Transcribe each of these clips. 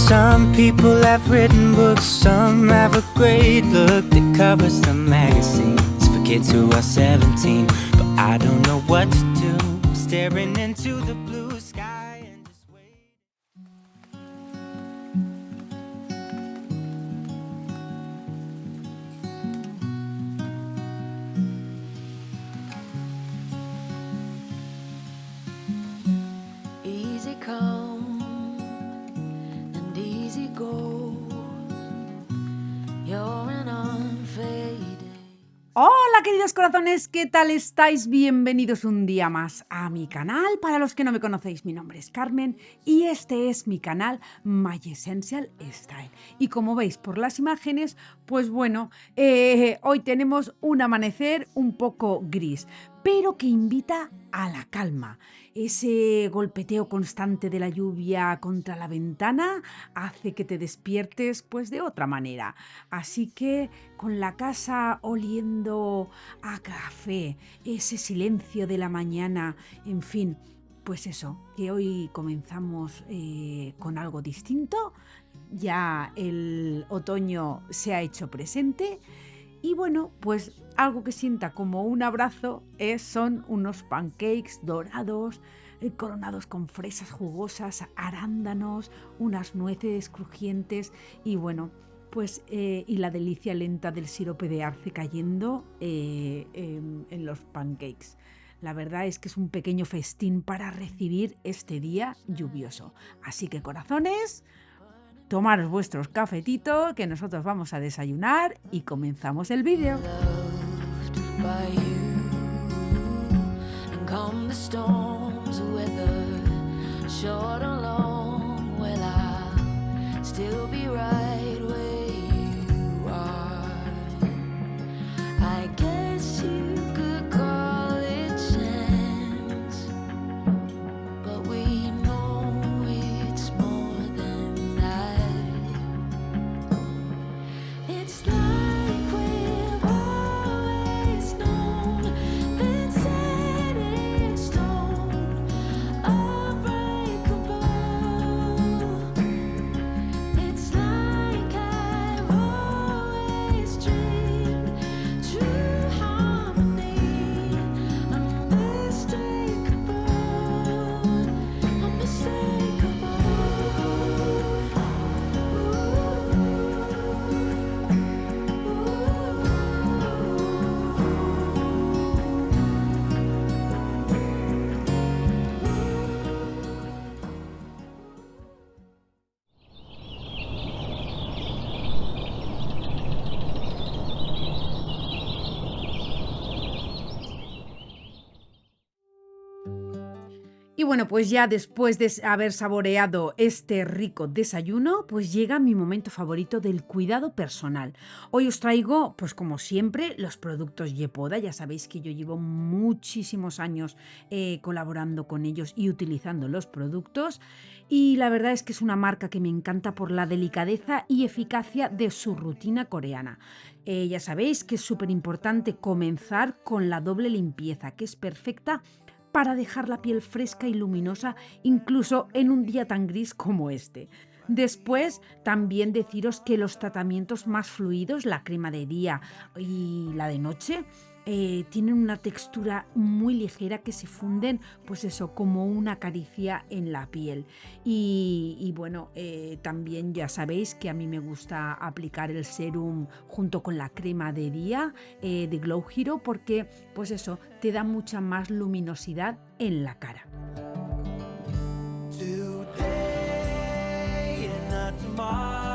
Some people have written books, some have a great look that covers the magazines for kids who are 17. But I don't know what to do, staring into the blue sky and just wait. Easy come and easy go. You're an unfading. Hola queridos corazones, ¿qué tal estáis? Bienvenidos un día más a mi canal. Para los que no me conocéis, mi nombre es Carmen y este es mi canal My Essential Style. Y como veis por las imágenes, pues bueno, hoy tenemos un amanecer un poco gris, pero que invita a la calma. Ese golpeteo constante de la lluvia contra la ventana hace que te despiertes pues de otra manera. Así que con la casa oliendo a café, ese silencio de la mañana, en fin, pues eso, que hoy comenzamos con algo distinto. Ya el otoño se ha hecho presente. Y bueno, pues algo que sienta como un abrazo son unos pancakes dorados, coronados con fresas jugosas, arándanos, unas nueces crujientes y bueno, pues y la delicia lenta del sirope de arce cayendo en los pancakes. La verdad es que es un pequeño festín para recibir este día lluvioso. Así que corazones, tomaros vuestros cafetitos, que nosotros vamos a desayunar y comenzamos el vídeo. Loved by you, and come the storms weather, short or long, well I'll still be right where you are. I guess you could call it chance, but we know it's more than that. It's like we've always known, been set in stone, unbreakable. It's like I've always dreamed, true harmony, unmistakable, Y bueno, pues ya después de haber saboreado este rico desayuno, pues llega mi momento favorito del cuidado personal. Hoy os traigo, pues como siempre, los productos Yepoda. Ya sabéis que yo llevo muchísimos años colaborando con ellos y utilizando los productos. Y la verdad es que es una marca que me encanta por la delicadeza y eficacia de su rutina coreana. Ya sabéis que es súper importante comenzar con la doble limpieza, que es perfecta para dejar la piel fresca y luminosa incluso en un día tan gris como este. Después, también deciros que los tratamientos más fluidos, la crema de día y la de noche, tienen una textura muy ligera que se funden, pues eso, como una caricia en la piel. Y bueno, también ya sabéis que a mí me gusta aplicar el serum junto con la crema de día de Glow Hero porque, pues eso, te da mucha más luminosidad en la cara. Today and not tomorrow.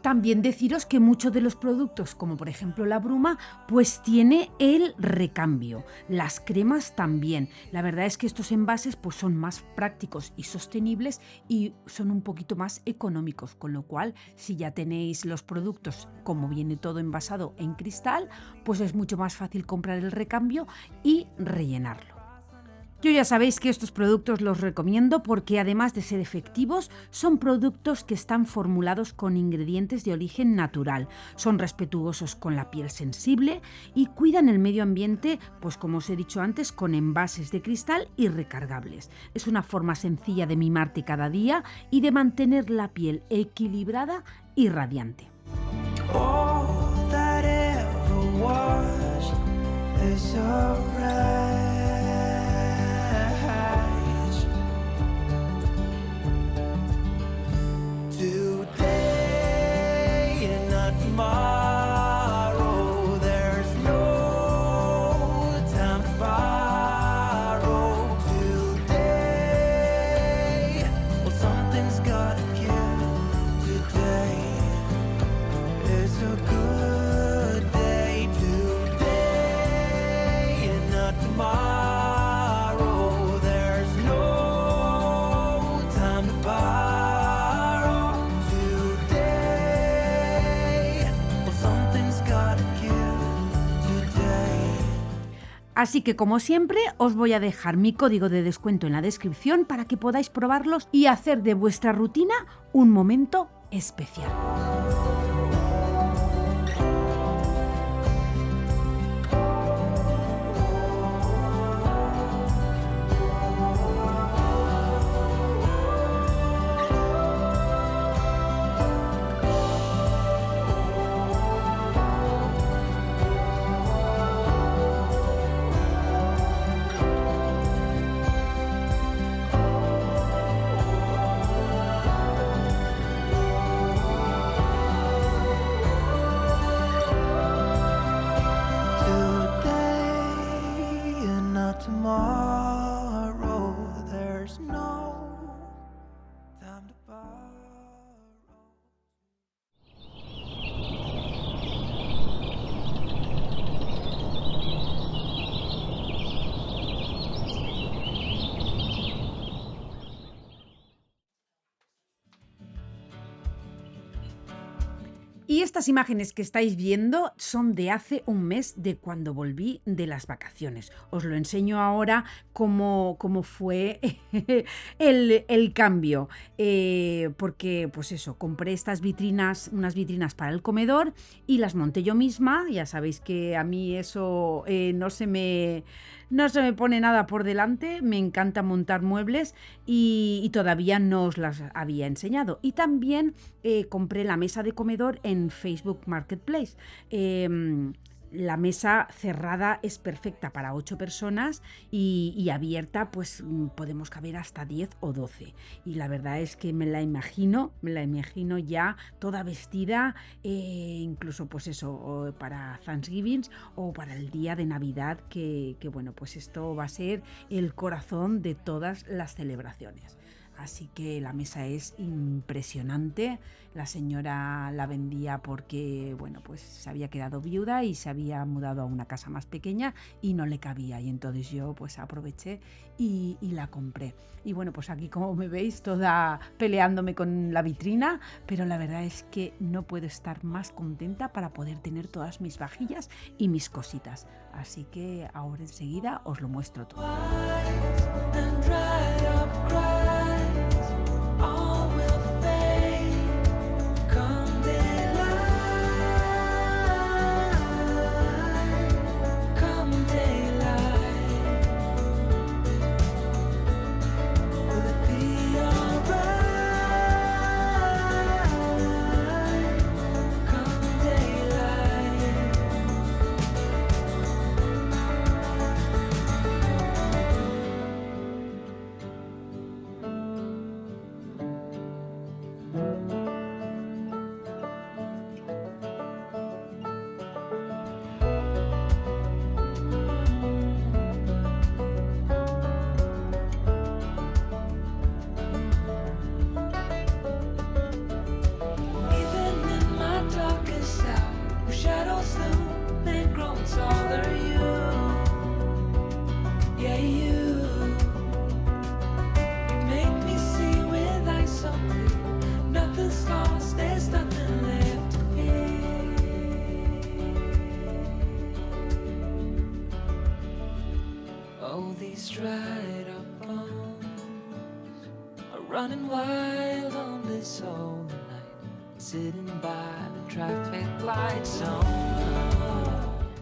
También deciros que muchos de los productos, como por ejemplo la bruma, pues tiene el recambio. Las cremas también. La verdad es que estos envases pues son más prácticos y sostenibles y son un poquito más económicos, con lo cual si ya tenéis los productos como viene todo envasado en cristal, pues es mucho más fácil comprar el recambio y rellenarlo. Yo ya sabéis que estos productos los recomiendo porque además de ser efectivos, son productos que están formulados con ingredientes de origen natural, son respetuosos con la piel sensible y cuidan el medio ambiente, pues como os he dicho antes, con envases de cristal y recargables. Es una forma sencilla de mimarte cada día y de mantener la piel equilibrada y radiante. All that ever was is alright. Today and not tomorrow. There's no time to borrow. Today, well, something's gotta give. Today is a good day. Today and not tomorrow. There's no time to borrow. Today, well, something's gotta give. Today. Así que como siempre os voy a dejar mi código de descuento en la descripción para que podáis probarlos y hacer de vuestra rutina un momento especial. Today and not tomorrow. There's no time to borrow. Y estas imágenes que estáis viendo son de hace un mes, de cuando volví de las vacaciones. Os lo enseño ahora cómo fue el cambio. Porque, pues eso, compré estas vitrinas, unas vitrinas para el comedor y las monté yo misma. Ya sabéis que a mí eso no se me pone nada por delante. Me encanta montar muebles y todavía no os las había enseñado. Y también compré la mesa de comedor en Facebook Marketplace. La mesa cerrada es perfecta para 8 personas y abierta pues podemos caber hasta 10 o 12. Y la verdad es que me la imagino ya toda vestida, incluso pues eso, o para Thanksgiving o para el día de Navidad, que bueno, pues esto va a ser el corazón de todas las celebraciones. Así que la mesa es impresionante. La señora la vendía porque, bueno, pues se había quedado viuda y se había mudado a una casa más pequeña y no le cabía. Y entonces yo pues aproveché y la compré. Y bueno, pues aquí como me veis, toda peleándome con la vitrina, pero la verdad es que no puedo estar más contenta para poder tener todas mis vajillas y mis cositas. Así que ahora enseguida os lo muestro todo. And dried up cries, all will fade. Come daylight, come daylight. Will it be alright? Come daylight. Even in my darkest hour, your shadows loom and grow taller. You, yeah, you make me see with eyes so clear. Nothing's lost, there's nothing left to fear. Oh, these dry running wild on this summer night, sitting by the traffic light zone.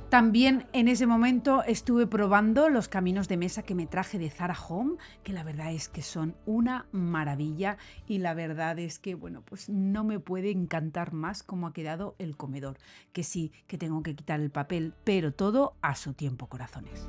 También en ese momento estuve probando los caminos de mesa que me traje de Zara Home, que la verdad es que son una maravilla y la verdad es que, bueno, pues no me puede encantar más cómo ha quedado el comedor, que sí, que tengo que quitar el papel, pero todo a su tiempo, corazones.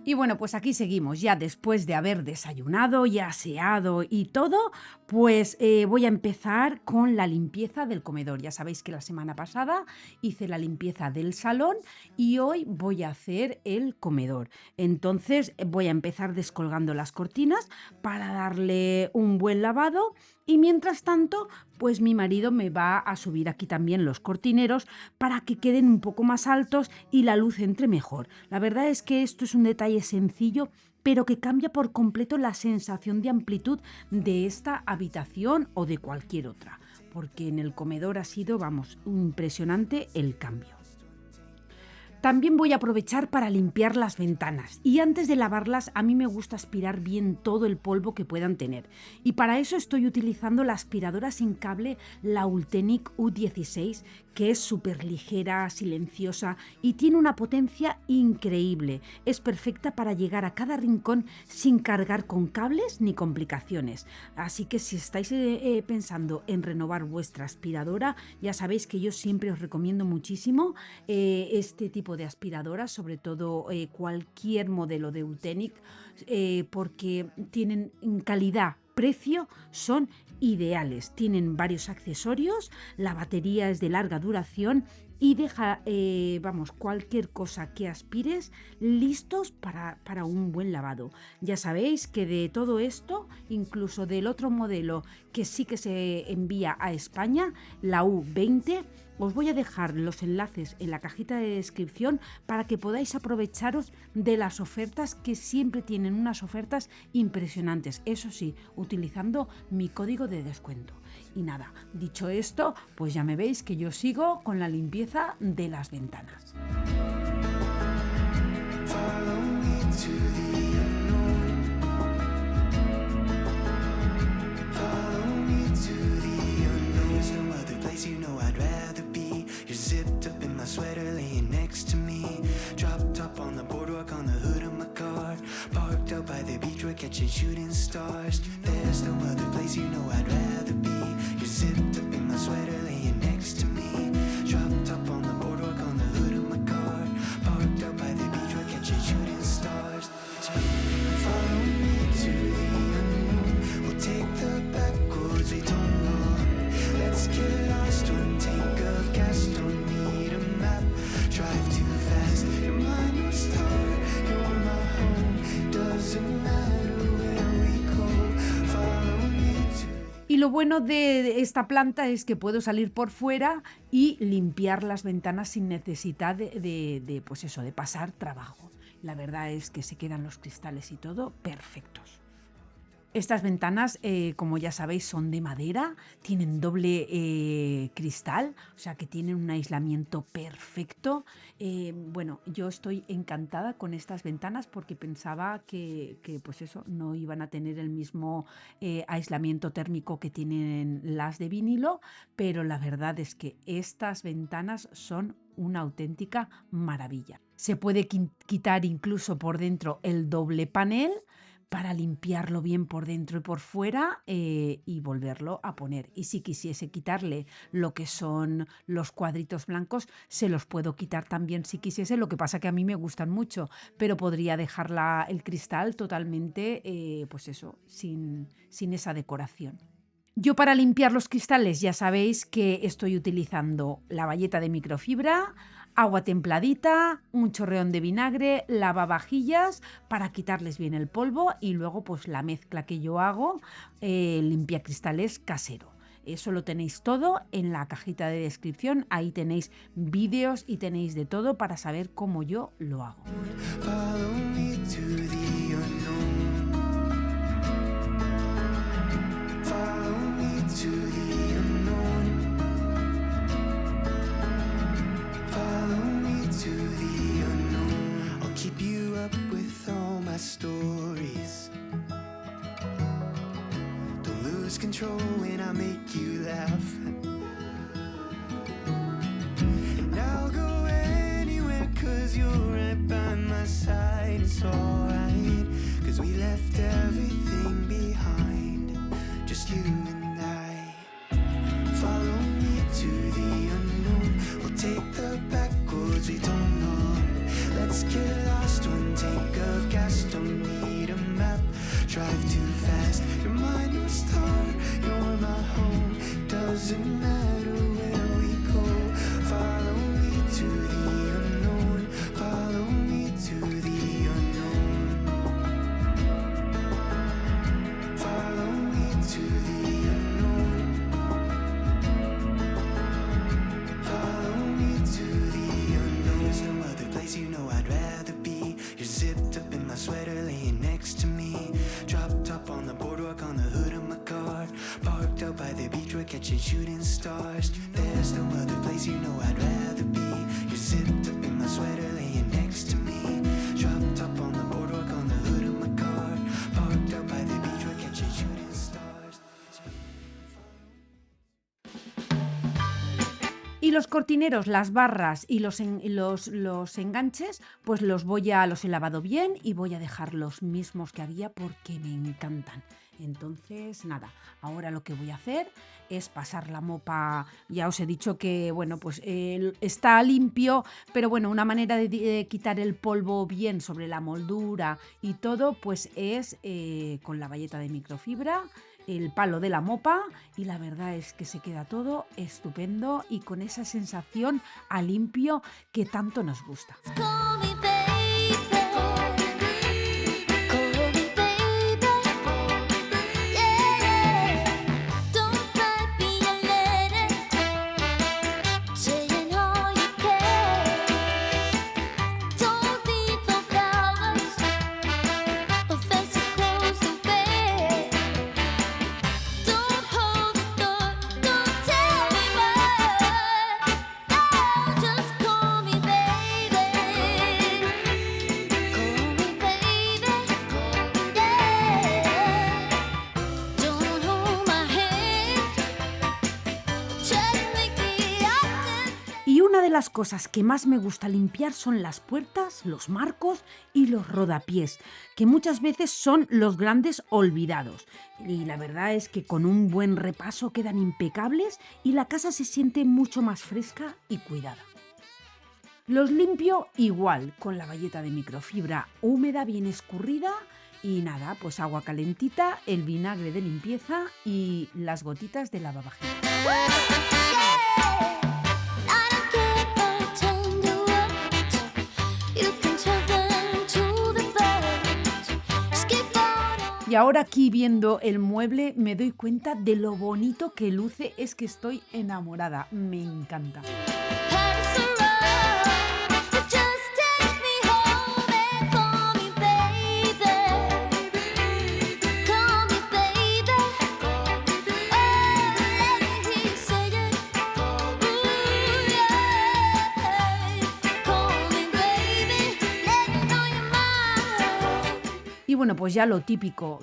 Y bueno, pues aquí seguimos, ya después de haber desayunado y aseado y todo, pues voy a empezar con la limpieza del comedor. Ya sabéis que la semana pasada hice la limpieza del salón y hoy voy a hacer el comedor. Entonces voy a empezar descolgando las cortinas para darle un buen lavado. Y mientras tanto, pues mi marido me va a subir aquí también los cortineros para que queden un poco más altos y la luz entre mejor. La verdad es que esto es un detalle sencillo, pero que cambia por completo la sensación de amplitud de esta habitación o de cualquier otra, porque en el comedor ha sido, vamos, impresionante el cambio. También voy a aprovechar para limpiar las ventanas y antes de lavarlas a mí me gusta aspirar bien todo el polvo que puedan tener y para eso estoy utilizando la aspiradora sin cable, la Ultenic U16, que es súper ligera, silenciosa y tiene una potencia increíble. Es perfecta para llegar a cada rincón sin cargar con cables ni complicaciones. Así que si estáis pensando en renovar vuestra aspiradora, ya sabéis que yo siempre os recomiendo muchísimo este tipo de aspiradoras, sobre todo cualquier modelo de Ultenic, porque tienen calidad, precio, son ideales. Tienen varios accesorios, la batería es de larga duración y deja, cualquier cosa que aspires listos para un buen lavado. Ya sabéis que de todo esto, incluso del otro modelo que sí que se envía a España, la U20, os voy a dejar los enlaces en la cajita de descripción para que podáis aprovecharos de las ofertas, que siempre tienen unas ofertas impresionantes. Eso sí, utilizando mi código de descuento. Y nada, dicho esto, pues ya me veis que yo sigo con la limpieza de las ventanas. Follow me to the unknown. Follow me to the unknown. There's no other place you know I'd rather be. You're zipped up in my sweater, laying next to me. Dropped up on the boardwalk on the hood of my car. Parked out by the beach, we're catching shooting stars. There's no other place you know I'd rather be. You're zipped up in my sweater, laying next to me. Dropped up on the boardwalk on the hood of my car. Parked out by the beach, we're catching shooting stars. Follow me to the unknown. We'll take the back roads we don't know. Let's get lost, one tank of gas, don't need a map. Drive too fast, you're my North Star, you're my home. Doesn't matter where we go. Follow me to. Y lo bueno de esta planta es que puedo salir por fuera y limpiar las ventanas sin necesidad pues eso, de pasar trabajo. La verdad es que se quedan los cristales y todo perfectos. Estas ventanas, como ya sabéis, son de madera, tienen doble cristal, o sea que tienen un aislamiento perfecto. Bueno, yo estoy encantada con estas ventanas porque pensaba que pues eso, no iban a tener el mismo aislamiento térmico que tienen las de vinilo, pero la verdad es que estas ventanas son una auténtica maravilla. Se puede quitar incluso por dentro el doble panel para limpiarlo bien por dentro y por fuera y volverlo a poner. Y si quisiese quitarle lo que son los cuadritos blancos, se los puedo quitar también si quisiese. Lo que pasa que a mí me gustan mucho, pero podría dejar el cristal totalmente, pues eso, sin esa decoración. Yo para limpiar los cristales ya sabéis que estoy utilizando la bayeta de microfibra, agua templadita, un chorreón de vinagre, lavavajillas para quitarles bien el polvo y luego pues la mezcla que yo hago, limpiacristales casero. Eso lo tenéis todo en la cajita de descripción, ahí tenéis vídeos y tenéis de todo para saber cómo yo lo hago. Follow me to the unknown. lose control when I make you laugh. And I'll go anywhere 'cause you're right by my side. It's alright, 'cause we left everything behind, just you and I. Follow me to the unknown, we'll take the back roads we don't know. Let's get lost, one tank of gas, don't need a map. Drive too fast, you're my North Star, you're my home. Doesn't matter where we go. Follow me to the unknown, follow me to the unknown. Follow me to the unknown. Follow me to the unknown. There's no other place you know I'd rather be. You're zipped up in my sweater, laying next to me. Dropped up on the boardwalk on the hood of my car. Parked out by the beach, we're catching shooting stars. There's no other place you know I'd rather be. You're zipped up in my sweater, laying next to me. Dropped up on the boardwalk on the hood of my car. Parked out by the beach, we're catching shooting stars. Y los cortineros, las barras y los enganches, pues los he lavado bien y voy a dejar los mismos que había porque me encantan. Entonces, nada, ahora lo que voy a hacer es pasar la mopa. Ya os he dicho que, bueno, pues está limpio, pero bueno, una manera de quitar el polvo bien sobre la moldura y todo, pues es con la bayeta de microfibra, el palo de la mopa, y la verdad es que se queda todo estupendo y con esa sensación a limpio que tanto nos gusta. Call me baby, call me baby, yeah. Don't write me a letter saying all you care. Don't leave no flowers or fancy clothes to wear. Don't hold the door, don't tell me why. Oh, just call me baby. Call me baby, yeah. Don't hold my hand, try to make me understand. Y una de las cosas que más me gusta limpiar son las puertas, los marcos y los rodapiés, que muchas veces son los grandes olvidados. Y la verdad es que con un buen repaso quedan impecables y la casa se siente mucho más fresca y cuidada. Los limpio igual, con la bayeta de microfibra húmeda, bien escurrida, y nada, pues agua calentita, el vinagre de limpieza y las gotitas de lavavajillas. I don't care for tender words. You can tell them to the birds. Skip out on Y ahora aquí viendo el mueble me doy cuenta de lo bonito que luce, es que estoy enamorada, me encanta. Paris the road, but just take me home and call me baby. Call me baby. Oh, let me hear you say it. Ooh, yeah. Call me baby, let me know you're mine. Y bueno, pues ya lo típico,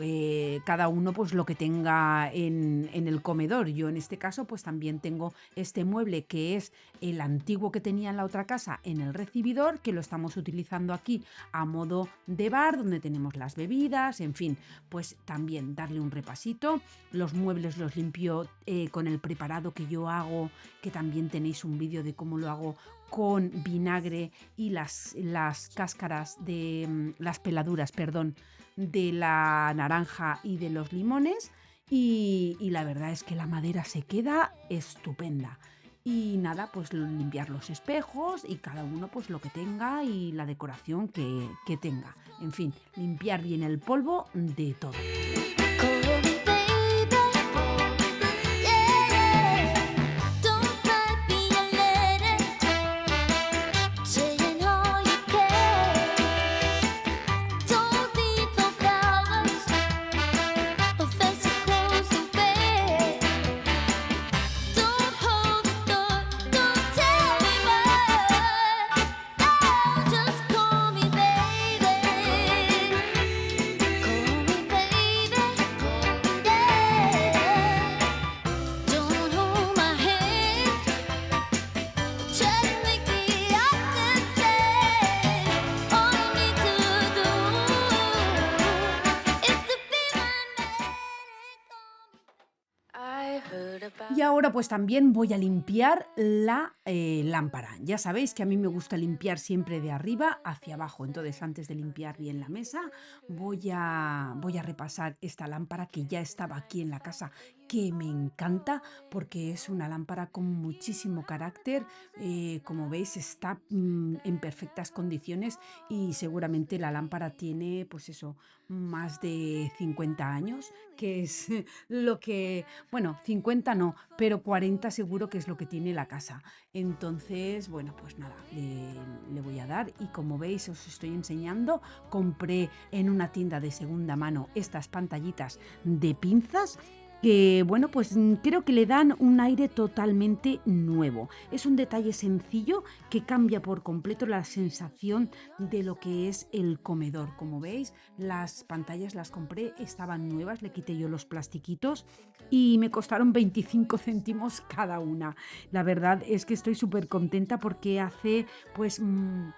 cada uno pues lo que tenga en el comedor. Yo en este caso pues también tengo este mueble que es el antiguo que tenía en la otra casa en el recibidor, que lo estamos utilizando aquí a modo de bar, donde tenemos las bebidas, en fin, pues también darle un repasito. Los muebles los limpio con el preparado que yo hago, que también tenéis un vídeo de cómo lo hago, con vinagre y las cáscaras de las peladuras, perdón, de la naranja y de los limones, y la verdad es que la madera se queda estupenda. Y nada, pues limpiar los espejos y cada uno pues lo que tenga y la decoración que tenga. En fin, limpiar bien el polvo de todo. Call me baby, yeah. Don't write me a letter saying all you care. Don't leave no flowers or fancy clothes to wear. Don't hold the door, don't tell me why. Oh, just call me baby. Call me baby. Y ahora pues también voy a limpiar la lámpara. Ya sabéis que a mí me gusta limpiar siempre de arriba hacia abajo. Entonces antes de limpiar bien la mesa voy a repasar esta lámpara que ya estaba aquí en la casa, que me encanta porque es una lámpara con muchísimo carácter. Como veis está en perfectas condiciones y seguramente la lámpara tiene pues eso, más de 50 años, que es lo que, bueno, 50 no, pero 40 seguro que es lo que tiene la casa. Entonces, bueno, pues nada, le voy a dar y como veis os estoy enseñando, compré en una tienda de segunda mano estas pantallitas de pinzas que, bueno, pues creo que le dan un aire totalmente nuevo. Es un detalle sencillo que cambia por completo la sensación de lo que es el comedor. Como veis, las pantallas las compré, estaban nuevas, le quité yo los plastiquitos y me costaron 25 céntimos cada una. La verdad es que estoy súper contenta porque hace pues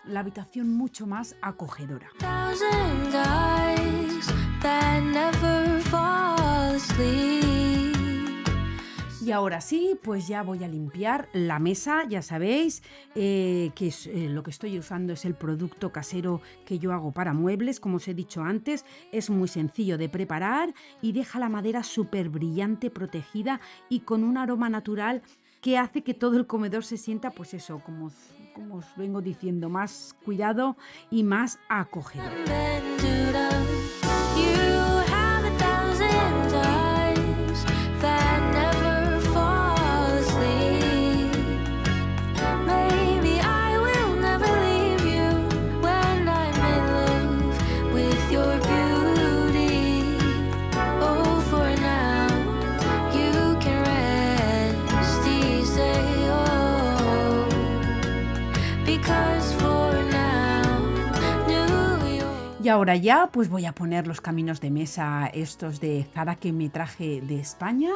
la habitación mucho más acogedora. Thousand eyes that never fall asleep. Y ahora sí, pues ya voy a limpiar la mesa, ya sabéis que lo que estoy usando es el producto casero que yo hago para muebles, como os he dicho antes, es muy sencillo de preparar y deja la madera súper brillante, protegida y con un aroma natural que hace que todo el comedor se sienta, pues eso, como os vengo diciendo, más cuidado y más acogedor. You have a thousand eyes that never fall asleep. Maybe I will never leave you when I'm in love with your beauty. Oh, for now you can rest easy. Oh, because for now New York. Y ahora ya pues voy a poner los caminos de mesa estos de Zara que me traje de España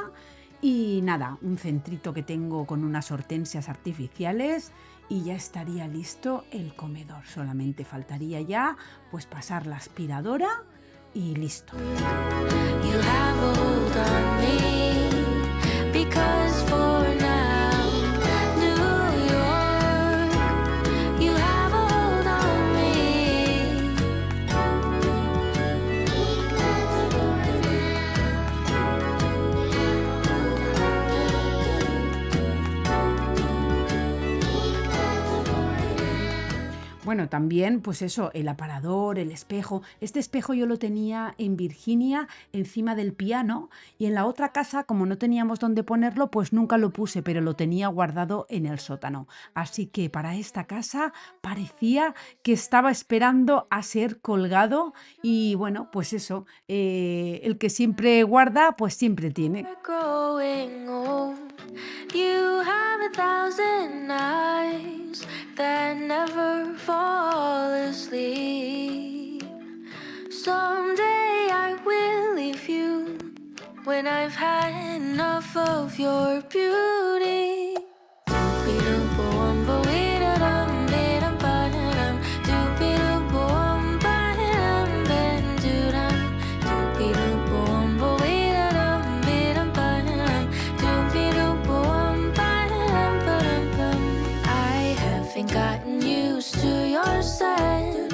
y nada, un centrito que tengo con unas hortensias artificiales y ya estaría listo el comedor. Solamente faltaría ya pues pasar la aspiradora y listo. You have hold on me because for now New York you have hold on me. Bueno, también, pues eso, el aparador, el espejo. Este espejo yo lo tenía en Virginia, encima del piano, y en la otra casa, como no teníamos dónde ponerlo, pues nunca lo puse, pero lo tenía guardado en el sótano. Así que para esta casa parecía que estaba esperando a ser colgado y bueno, pues eso, el que siempre guarda, pues siempre tiene. You're growing old. You have a thousand eyes that never fall asleep. Someday I will leave you when I've had enough of your beauty. I haven't gotten used to your scent.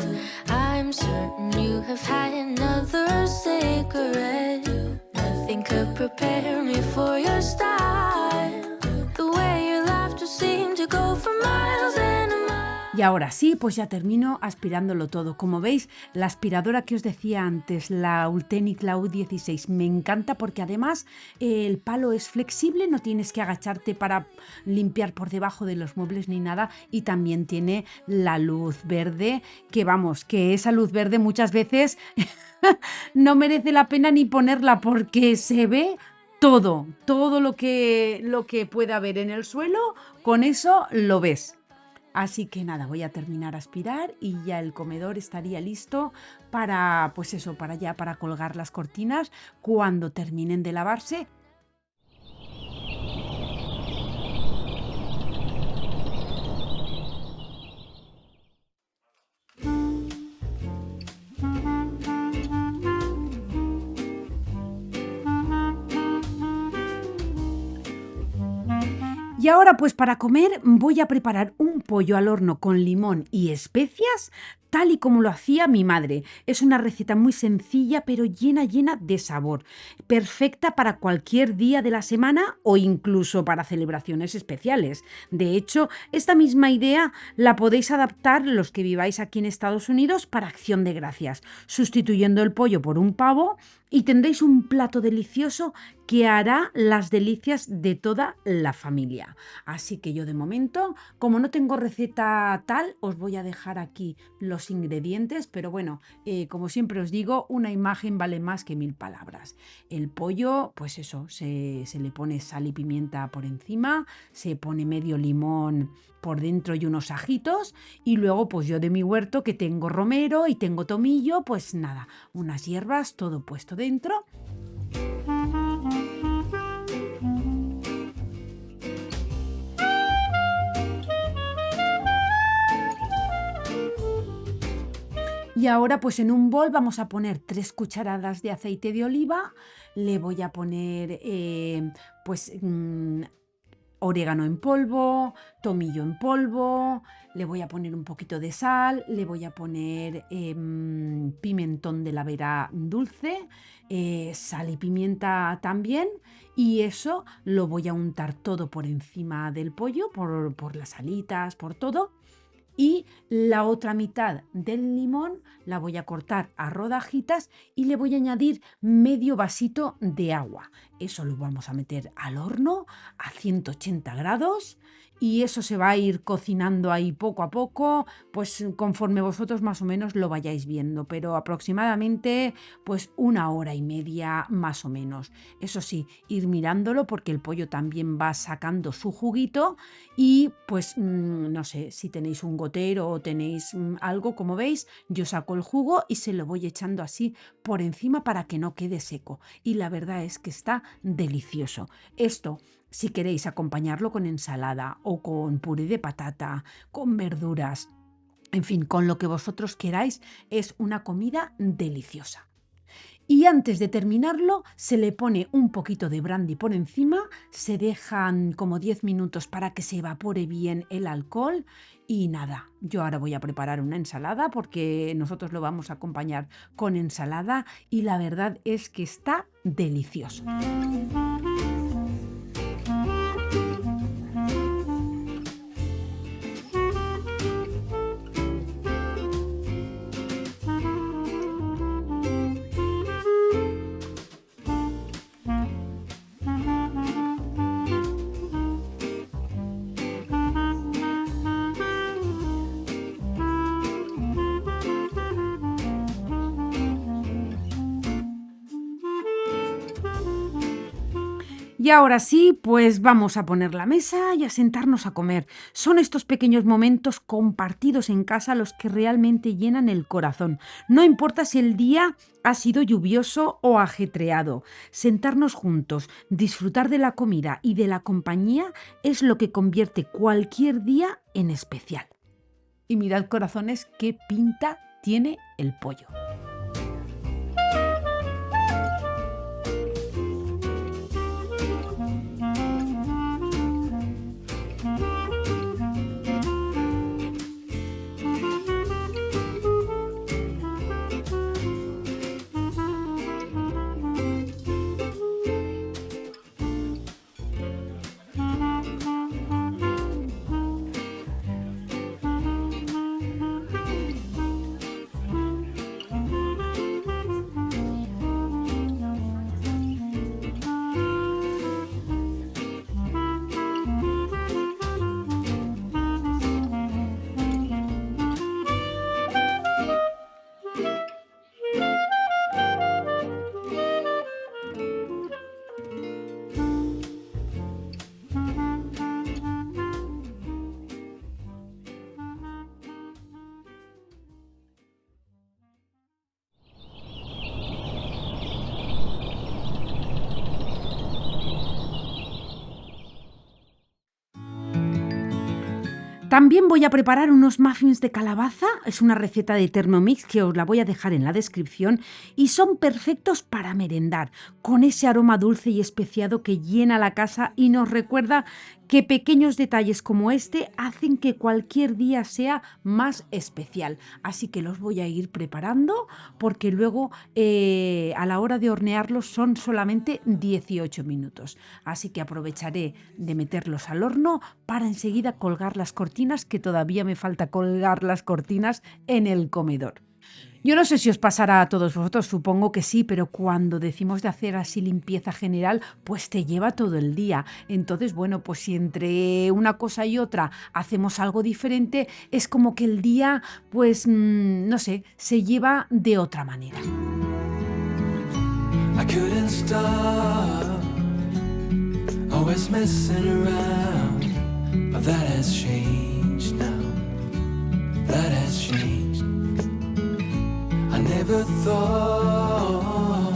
I'm certain you have had another cigarette. Nothing could prepare me for your style. The way your laughter seemed to go for miles and miles. Y ahora sí, pues ya termino aspirándolo todo. Como veis, la aspiradora que os decía antes, la Ultenic, la U16, me encanta porque además el palo es flexible, no tienes que agacharte para limpiar por debajo de los muebles ni nada, y también tiene la luz verde, que vamos, que esa luz verde muchas veces no merece la pena ni ponerla porque se ve todo lo que pueda haber en el suelo, con eso lo ves. Así que nada, voy a terminar a aspirar y ya el comedor estaría listo para, pues eso, para colgar las cortinas cuando terminen de lavarse. Y ahora pues para comer voy a preparar un pollo al horno con limón y especias, tal y como lo hacía mi madre. Es una receta muy sencilla pero llena de sabor, perfecta para cualquier día de la semana o incluso para celebraciones especiales. De hecho, esta misma idea la podéis adaptar los que viváis aquí en Estados Unidos para Acción de Gracias, sustituyendo el pollo por un pavo y tendréis un plato delicioso que hará las delicias de toda la familia. Así que yo de momento, como no tengo receta tal, os voy a dejar aquí los ingredientes, pero bueno, como siempre os digo, una imagen vale más que 1000 palabras. El pollo, pues eso, se le pone sal y pimienta por encima, se pone medio limón por dentro y unos ajitos, y luego pues yo de mi huerto que tengo romero y tengo tomillo, pues nada, unas hierbas, todo puesto dentro. Y ahora pues en un bol vamos a poner 3 cucharadas de aceite de oliva, le voy a poner orégano en polvo, tomillo en polvo, le voy a poner un poquito de sal, le voy a poner pimentón de la vera dulce, sal y pimienta también, y eso lo voy a untar todo por encima del pollo, por las alitas, por todo. Y la otra mitad del limón la voy a cortar a rodajitas y le voy a añadir medio vasito de agua. Eso lo vamos a meter al horno a 180 grados y eso se va a ir cocinando ahí poco a poco, pues conforme vosotros más o menos lo vayáis viendo, pero aproximadamente pues 1 hora y media más o menos. Eso sí, ir mirándolo porque el pollo también va sacando su juguito y pues no sé, si tenéis un gotero o tenéis algo, como veis, yo saco el jugo y se lo voy echando así por encima para que no quede seco. Y la verdad es que está delicioso. Esto, si queréis acompañarlo con ensalada o con puré de patata, con verduras, en fin, con lo que vosotros queráis, es una comida deliciosa. Y antes de terminarlo, se le pone un poquito de brandy por encima, se dejan como 10 minutos para que se evapore bien el alcohol y nada, yo ahora voy a preparar una ensalada porque nosotros lo vamos a acompañar con ensalada y la verdad es que está delicioso. Y ahora sí, pues vamos a poner la mesa y a sentarnos a comer. Son estos pequeños momentos compartidos en casa los que realmente llenan el corazón. No importa si el día ha sido lluvioso o ajetreado. Sentarnos juntos, disfrutar de la comida y de la compañía es lo que convierte cualquier día en especial. Y mirad, corazones, qué pinta tiene el pollo. También voy a preparar unos muffins de calabaza, es una receta de Thermomix que os la voy a dejar en la descripción y son perfectos para merendar, con ese aroma dulce y especiado que llena la casa y nos recuerda que pequeños detalles como este hacen que cualquier día sea más especial. Así que los voy a ir preparando porque luego a la hora de hornearlos son solamente 18 minutos. Así que aprovecharé de meterlos al horno para enseguida colgar las cortinas, que todavía me falta colgar las cortinas en el comedor. Yo no sé si os pasará a todos vosotros, supongo que sí, pero cuando decimos de hacer así limpieza general, pues te lleva todo el día. Entonces, bueno, pues si entre una cosa y otra hacemos algo diferente, es como que el día, pues, no sé, se lleva de otra manera. I couldn't stop, always messing around, but that has changed now, that has changed. I never thought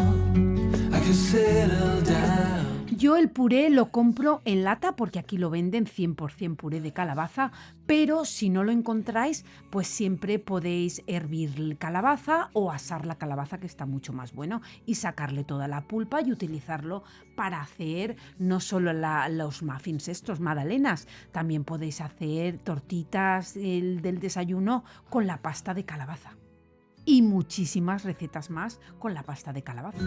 I could settle down. Yo el puré lo compro en lata porque aquí lo venden 100% puré de calabaza, pero si no lo encontráis, pues siempre podéis hervir calabaza o asar la calabaza, que está mucho más bueno, y sacarle toda la pulpa y utilizarlo para hacer no solo los muffins estos, magdalenas, también podéis hacer tortitas del desayuno con la pasta de calabaza. Y muchísimas recetas más con la pasta de calabaza.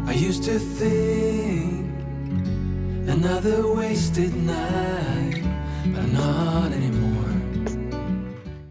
I used to think another wasted night, but not anymore.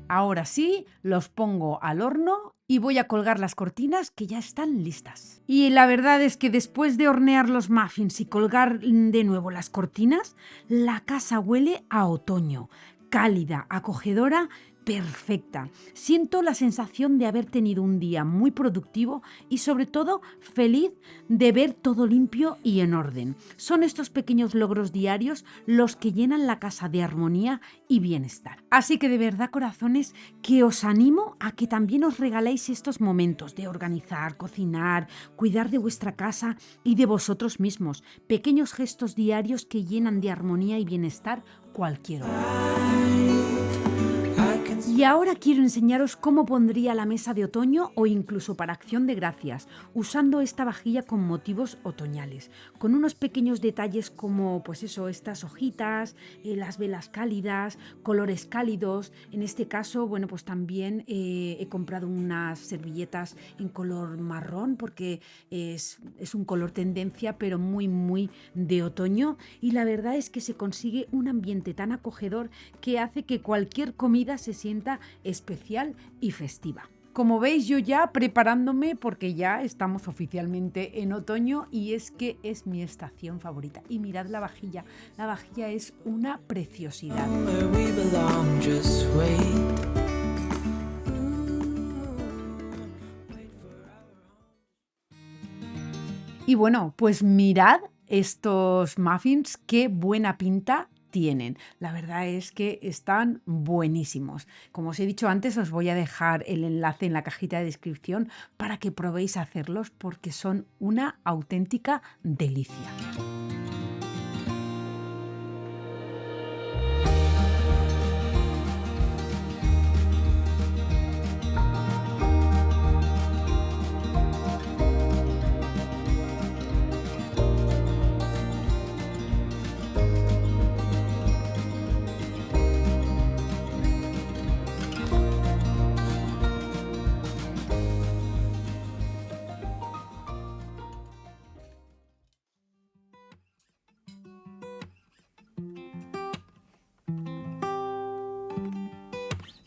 Ahora sí, los pongo al horno y voy a colgar las cortinas que ya están listas. Y la verdad es que después de hornear los muffins y colgar de nuevo las cortinas, la casa huele a otoño, cálida, acogedora, perfecta. Siento la sensación de haber tenido un día muy productivo y sobre todo feliz de ver todo limpio y en orden. Son estos pequeños logros diarios los que llenan la casa de armonía y bienestar. Así que de verdad, corazones, que os animo a que también os regaléis estos momentos de organizar, cocinar, cuidar de vuestra casa y de vosotros mismos. Pequeños gestos diarios que llenan de armonía y bienestar cualquier hora. Y ahora quiero enseñaros cómo pondría la mesa de otoño o incluso para Acción de Gracias, usando esta vajilla con motivos otoñales, con unos pequeños detalles como, pues eso, estas hojitas, las velas cálidas, colores cálidos. En este caso, bueno, pues también he comprado unas servilletas en color marrón porque es un color tendencia, pero muy, muy de otoño. Y la verdad es que se consigue un ambiente tan acogedor que hace que cualquier comida se sienta especial y festiva. Como veis, yo ya preparándome porque ya estamos oficialmente en otoño y es que es mi estación favorita. Y mirad la vajilla es una preciosidad. Where we belong, just wait. Y bueno, pues mirad estos muffins, qué buena pinta tienen. La verdad es que están buenísimos. Como os he dicho antes, os voy a dejar el enlace en la cajita de descripción para que probéis a hacerlos porque son una auténtica delicia.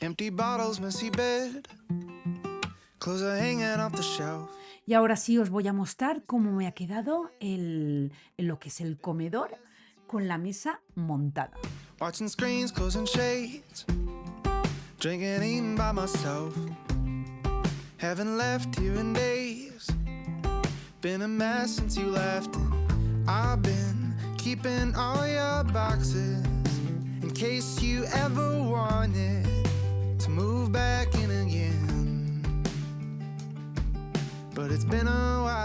Empty bottles, messy bed, clothes are hanging off the shelf. Y ahora sí os voy a mostrar cómo me ha quedado lo que es el comedor con la mesa montada. Watching screens, closing shades, drinking, eating by myself. Haven't left here in days. Been a mess since you left, and I've been keeping all your boxes in case you ever wanted to move back in again. But it's been a while.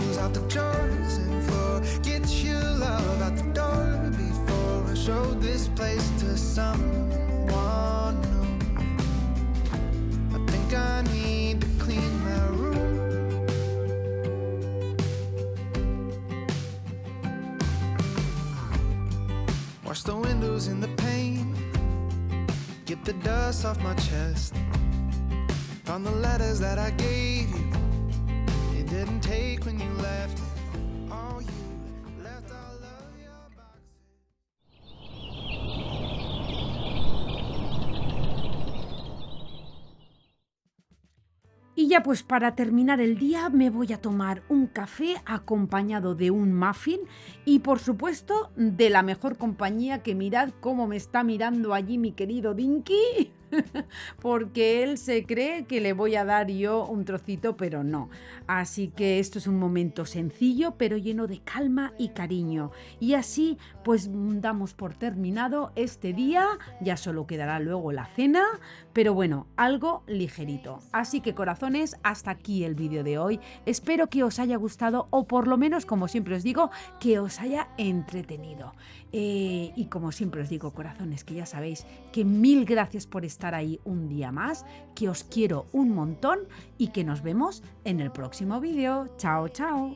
clothes off the drawers and floor. Get your love out the door before I show this place to someone new. I think I need to clean my room. Wash the windows and the paint. Get the dust off my chest. Found the letters that I gave you. You didn't take when you left it. All you left all of your boxes. Y ya pues para terminar el día me voy a tomar un café acompañado de un muffin y por supuesto de la mejor compañía, que mirad cómo me está mirando allí mi querido Dinky. Porque él se cree que le voy a dar yo un trocito, pero no. Así que esto es un momento sencillo, pero lleno de calma y cariño. Y así, pues damos por terminado este día. Ya solo quedará luego la cena, pero bueno, algo ligerito. Así que, corazones, hasta aquí el vídeo de hoy. Espero que os haya gustado, o por lo menos, como siempre os digo, que os haya entretenido. Y como siempre os digo, corazones, que ya sabéis que mil gracias por estar ahí un día más, que os quiero un montón y que nos vemos en el próximo vídeo. Chao, chao.